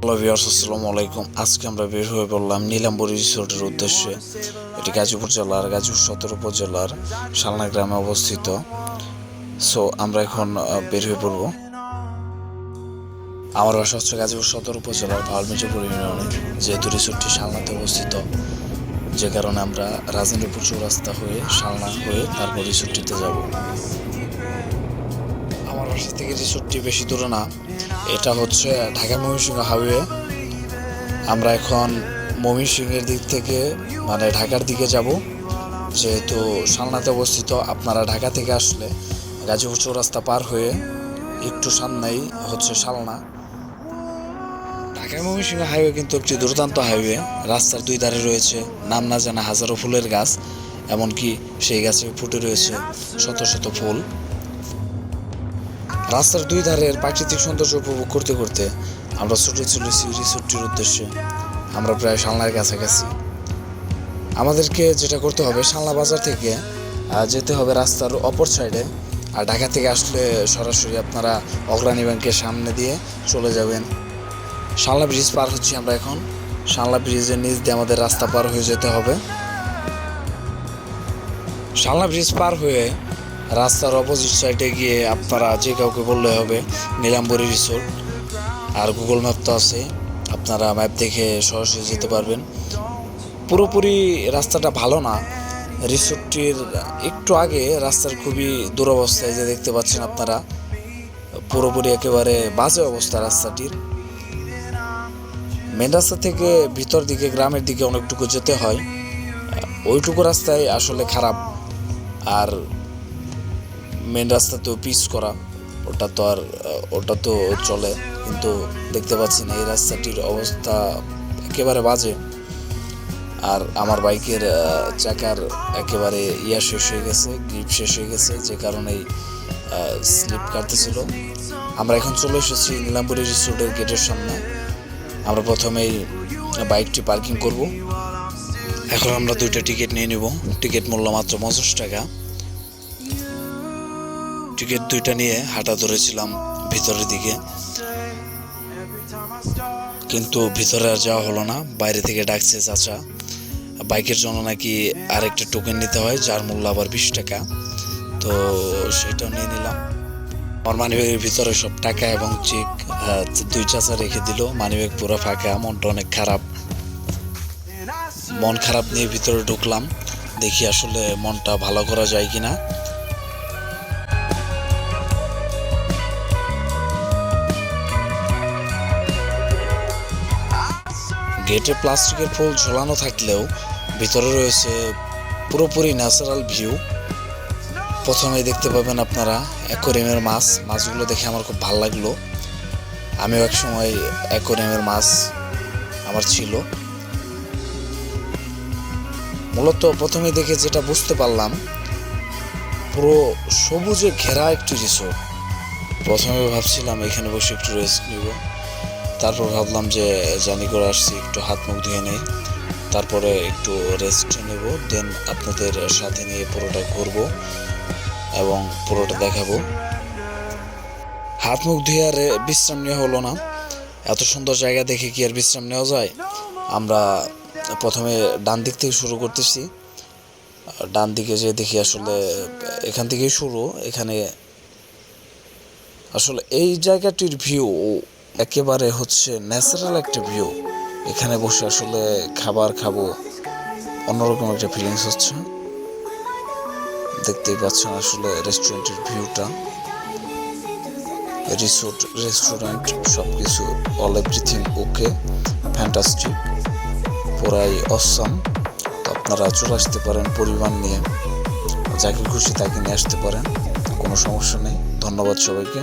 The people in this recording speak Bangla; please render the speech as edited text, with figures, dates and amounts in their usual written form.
হ্যালো ভিউয়ার্স, আসসালামু আলাইকুম। আজকে আমরা বের হয়ে পড়লাম নীলাম্বরী রিসোর্টের উদ্দেশ্যে। এটি গাজীপুর জেলার গাজীপুর সদর উপজেলার শালনা গ্রামে অবস্থিত। সো আমরা এখন বের হয়ে পড়ব। আমার বাসা হচ্ছে গাজীপুর সদর উপজেলার ভালমির্জাপুর ইউনিয়নে। যেহেতু রিসোর্টটি শালনাতে অবস্থিত, যে কারণে আমরা রাজেন্দ্রপুর চৌরাস্তা হয়ে শালনা হয়ে তারপর রিসোর্টটিতে যাব। আমার বাসা থেকে রিসোর্টটি বেশি দূরে না, এটা হচ্ছে ঢাকা ময়মনসিংহ হাইওয়ে। আমরা এখন ময়মনসিংহের দিক থেকে মানে ঢাকার দিকে যাব। যেহেতু শালনাতে অবস্থিত, আপনারা ঢাকা থেকে আসলে গাজীপুর চৌরাস্তা পার হয়ে একটু সামনেই হচ্ছে শালনা। ঢাকা ময়মনসিংহ হাইওয়ে কিন্তু একটি দুর্দান্ত হাইওয়ে। রাস্তার দুই ধারে রয়েছে নাম না জানা হাজারো ফুলের গাছ, এমনকি সেই গাছে ফুটে রয়েছে শত শত ফুল। রাস্তার দুই ধারের প্রাকৃতিক সৌন্দর্য উপভোগ করতে করতে আমরা ছুটে চলেছি রিসোর্টটির উদ্দেশ্যে। আমরা প্রায় শালনার কাছাকাছি। আমাদেরকে যেটা করতে হবে, শালনা বাজার থেকে যেতে হবে রাস্তার অপর সাইডে। আর ঢাকা থেকে আসলে সরাসরি আপনারা অগ্রণী ব্যাংকের সামনে দিয়ে চলে যাবেন। শালনা ব্রিজ পার হচ্ছি আমরা এখন। শালনা ব্রিজের নিচ দিয়ে আমাদের রাস্তা পার হয়ে যেতে হবে। শালনা ব্রিজ পার হয়ে রাস্তার অপোজিট সাইডে গিয়ে আপনারা যে কাউকে বললে হবে নীলাম্বরী রিসোর্ট। আর গুগল ম্যাপ তো আছে, আপনারা ম্যাপ দেখে সরাসরি যেতে পারবেন। পুরোপুরি রাস্তাটা ভালো না, রিসোর্টটির একটু আগে রাস্তার খুবই দুরবস্থায় যে দেখতে পাচ্ছেন আপনারা। পুরোপুরি একেবারে বাজে অবস্থা রাস্তাটির। মেন রাস্তা থেকে ভিতর দিকে গ্রামের দিকে অনেকটুকু যেতে হয়, ওইটুকু রাস্তায় আসলে খারাপ। আর মেন রাস্তা তো পিচ করা, ওটা তো চলে, কিন্তু দেখতে পাচ্ছেন এই রাস্তাটির অবস্থা একেবারে বাজে। আর আমার বাইকের চাকার একেবারে শেষ হয়ে গেছে, গ্রিপ শেষ হয়ে গেছে, যে কারণেই স্লিপ কাটতেছিল। আমরা এখন চলে এসেছি নীলাম্বরী রিসোর্টের গেটের সামনে। আমরা প্রথমেই বাইকটি পার্কিং করব। এখন আমরা দুইটা টিকিট নিয়ে নিব। টিকিট মূল্য মাত্র 50 টাকা। টিকিট দুইটা নিয়ে হাঁটা ধরেছিলাম ভিতরের দিকে, কিন্তু ভিতরে আর যাওয়া হলো না। বাইরে থেকে ডাকছে চাচা, বাইকের জন্য নাকি আরেকটা টোকেন নিতে হয়, যার মূল্য আবার 20 টাকা। তো সেটাও নিয়ে নিলাম। আমার মানিব্যাগের ভিতরে সব টাকা এবং চেক দুই চাচা রেখে দিল। মানিব্যাগ পুরো ফাঁকা, মনটা অনেক খারাপ। মন খারাপ নিয়ে ভিতরে ঢুকলাম, দেখি আসলে মনটা ভালো করা যায় কিনা। গেটে প্লাস্টিকের ফুল ঝোলানো থাকলেও ভিতরে রয়েছে পুরোপুরি ন্যাচারাল ভিউ। প্রথমে দেখতে পাবেন আপনারা অ্যাকোয়ারিয়ামের মাছগুলো দেখে আমার খুব ভালো লাগলো। আমিও এক সময় অ্যাকোয়ারিয়ামের মাছ আমার ছিল। মূলত প্রথমে দেখে যেটা বুঝতে পারলাম, পুরো সবুজে ঘেরা একটি রিসোর্ট। প্রথমে ভাবছিলাম এখানে বসে একটু রেস্ট নিব, তারপর ভাবলাম যে জার্নি করে আসছি, একটু হাত মুখ ধুয়ে নেই, তারপরে একটু রেস্ট নেব, দেন আপনাদের সাথে নিয়ে পুরোটা ঘুরবো এবং পুরোটা দেখাবো। হাত মুখ ধুয়ে আর বিশ্রাম নেওয়া হলো না। এত সুন্দর জায়গা দেখে কি আর বিশ্রাম নেওয়া যায়? আমরা প্রথমে ডান দিক থেকে শুরু করতেছি। ডান দিকে যে দেখি আসলে এখান থেকেই শুরু। এখানে আসলে এই জায়গাটির ভিউ একেবারে হচ্ছে ন্যাচারাল একটা ভিউ। এখানে বসে আসলে খাবার খাবো, অন্যরকম একটা ফিলিংস হচ্ছে। দেখতেই পাচ্ছেন আসলে রেস্টুরেন্টের ভিউটা। রেস্টুরেন্ট সবকিছু অল এভরিথিং ওকে, ফ্যান্টাস্টিক, পুরাই অসাম। তো আপনারা চলে আসতে পারেন পরিবার নিয়ে, যাকে খুশি তাকে নিয়ে আসতে পারেন, কোনো সমস্যা নেই। ধন্যবাদ সবাইকে।